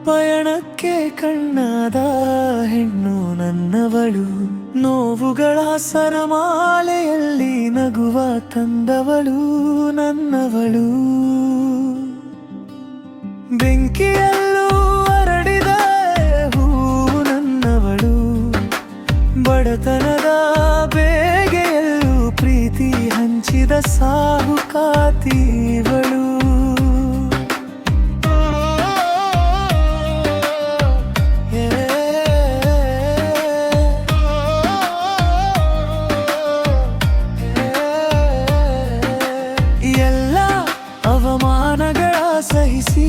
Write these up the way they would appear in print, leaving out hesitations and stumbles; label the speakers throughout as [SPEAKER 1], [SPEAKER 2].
[SPEAKER 1] ಪಯಣಕ್ಕೆ ಕಣ್ಣಾದ ಹೆಣ್ಣು ನನ್ನವಳು, ನೋವುಗಳ ಸರಮಾಲೆಯಲ್ಲಿ ನಗುವ ತಂದವಳು ನನ್ನವಳು. ಬೆಂಕಿಯಲ್ಲೂ ಹರಡಿದ ಹೂವು ನನ್ನವಳು, ಬಡತನದ ಬೇಗೆಯಲ್ಲೂ ಪ್ರೀತಿ ಹಂಚಿದ ಸಾಹುಕಾತಿವಳು. ಎಲ್ಲ ಅವಮಾನಗಳ ಸಹಿಸಿ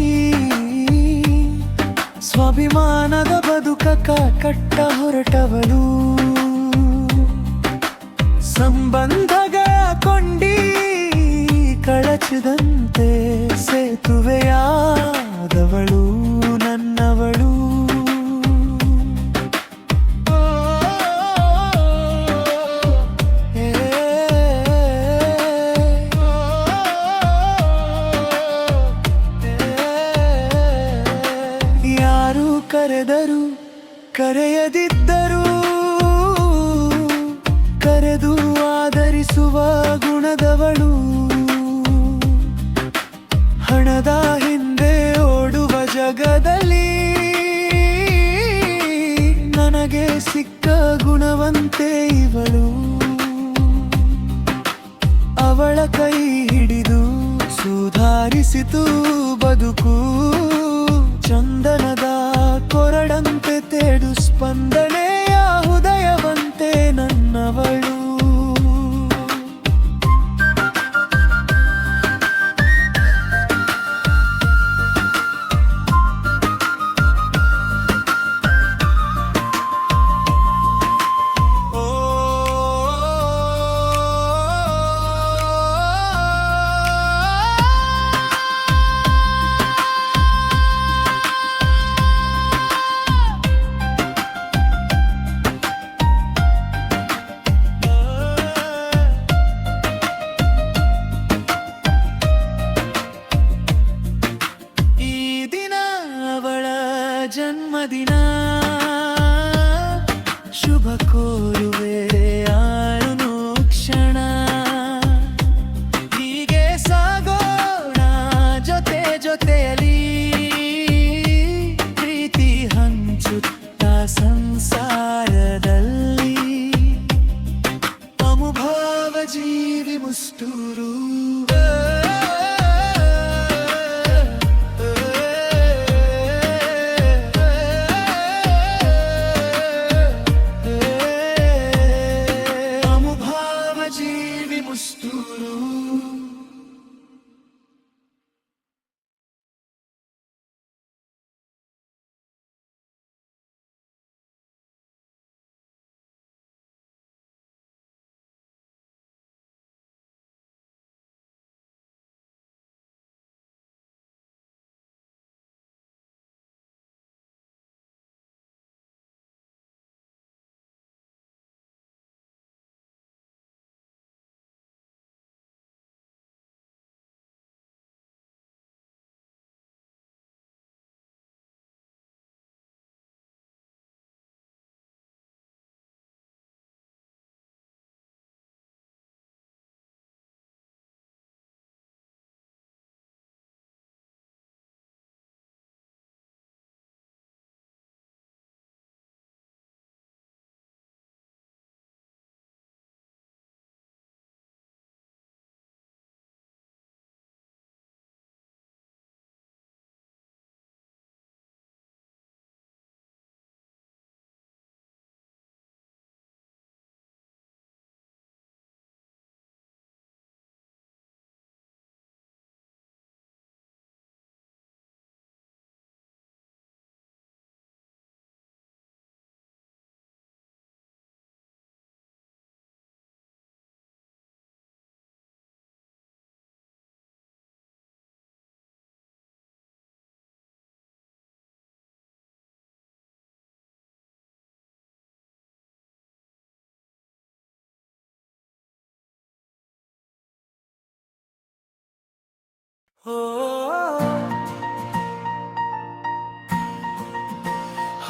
[SPEAKER 1] ಸ್ವಾಭಿಮಾನದ ಬದುಕ ಕಟ್ಟ ಹೊರಟವಳು. ಸಂಬಂಧಗಳ ಕೊಂಡಿ ಕಳಚಿದಂತೆ ಸೇತುವೆಯಾದವಳು ನನ್ನವಳು. ಯಾರು ಕರೆದರು ಕರೆಯದಿದ್ದರು ಕರೆದು ಆದರಿಸುವ ಗುಣದವಳು. ಹಣದ ಹಿಂದೆ ಓಡುವ ಜಗದಲ್ಲಿ ನನಗೆ ಸಿಕ್ಕ ಗುಣವಂತೆ ಇವಳು. ಅವಳ ಕೈ ಹಿಡಿದು ಸುಧಾರಿಸಿತು ಬದುಕು, ಚಂದನದ ಕೊರಡಂತೆ ತೇಡು ಸ್ಪಂದನೆಯ ಹೃದಯವಂತೆ ನನ್ನವಳು. ಜನ್ಮದಿನ ಶುಭ ಕೋರುವೆ ಆರು ಕ್ಷಣ, ಹೀಗೆ ಸಾಗೋಣ ಜೊತೆ ಜೊತೆಯಲ್ಲಿ ಪ್ರೀತಿ ಹಂಚುತ್ತ ಸಂಸಾರದಲ್ಲಿ. ಅನುಭವ ಜೀವಿ ಮುಸ್ತೂರು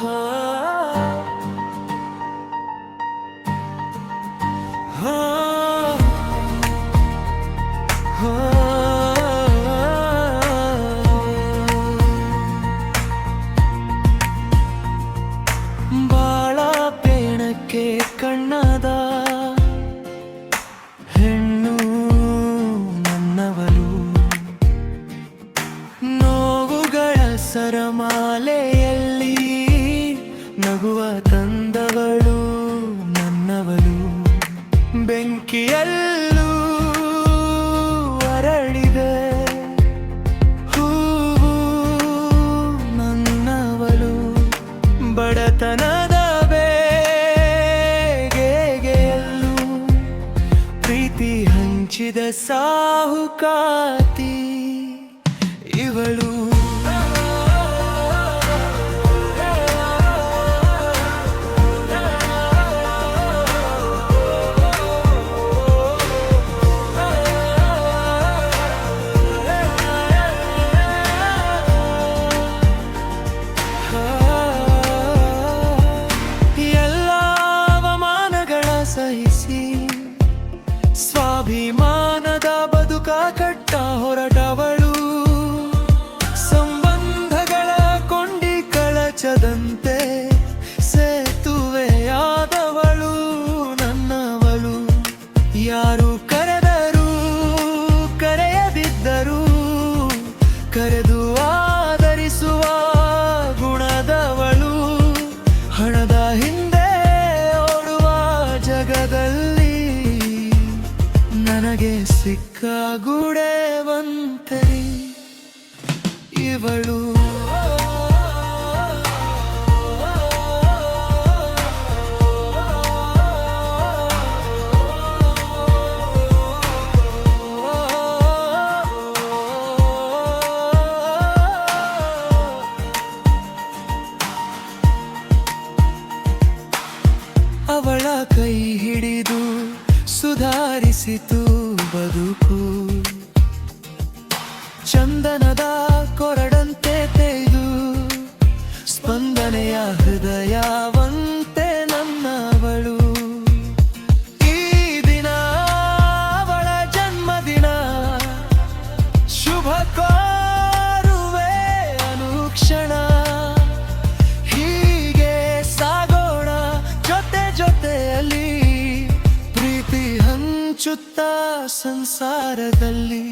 [SPEAKER 1] ಹಾ, ಹಾ, ಹಾ. ಬಾಳ ಪೇಣಕ್ಕೆ ಕಣ್ಣದ ಹೆಣ್ಣು ನನ್ನವಳು, ನೋವುಗಳ ಸರಮಾಲೆಯಲ್ಲಿ ನಗುವ ತಂದವಳು ನನ್ನವಳು, ಬೆಂಕಿಯಲ್ಲೂ ಅರಳಿದೆ ಹೂವು ನನ್ನವಳು, ಬಡತನದ ಬೇಗೆಯಲ್ಲೂ ಪ್ರೀತಿ ಹಂಚಿದ ಸಾಹುಕಾತಿ ಇವಳು. ಸಹಿಸಿ ಸ್ವಾಭಿಮಾನದ ಬದುಕ ಕಟ್ಟ ಹೊರಟವಳು, ಸಂಬಂಧಗಳ ಕೊಂಡಿ ಕಳಚದಂತೆ ಸೇತುವೆಯಾದವಳು ನನ್ನವಳು, ಯಾರು ಕರೆದರೂ ಕರೆಯದಿದ್ದರೂ ಕರೆದು ಆದರಿಸುವ ಗುಣದವಳು, ಹಣದ ಹಿಂದೆ ಜಗದಲ್ಲಿ ನನಗೆ ಸಿಕ್ಕ ಗುಡೆವಂತರಿ ಇವಳು. ಅವಳ ಕೈ ಹಿಡಿದು ಸುಧಾರಿಸಿತು ಬದುಕು, ಚಂದನದ ಕೊರಡಂತೆ ತೆಯ್ದು ಸ್ಪಂದನೆಯ ಹೃದಯವಂತೆ ನನ್ನವಳು. ಈ ದಿನ ಅವಳ ಜನ್ಮದಿನ, ಶುಭ ಕೋರುವೆ ಅನುಕ್ಷಣ, ಹೀಗೆ ಸಾಗೋಣ ಜೊತೆ ಜೊತೆಯಲ್ಲಿ ಪ್ರೀತಿ ಹಂಚುತ್ತಾ ಸಂಸಾರದಲ್ಲಿ.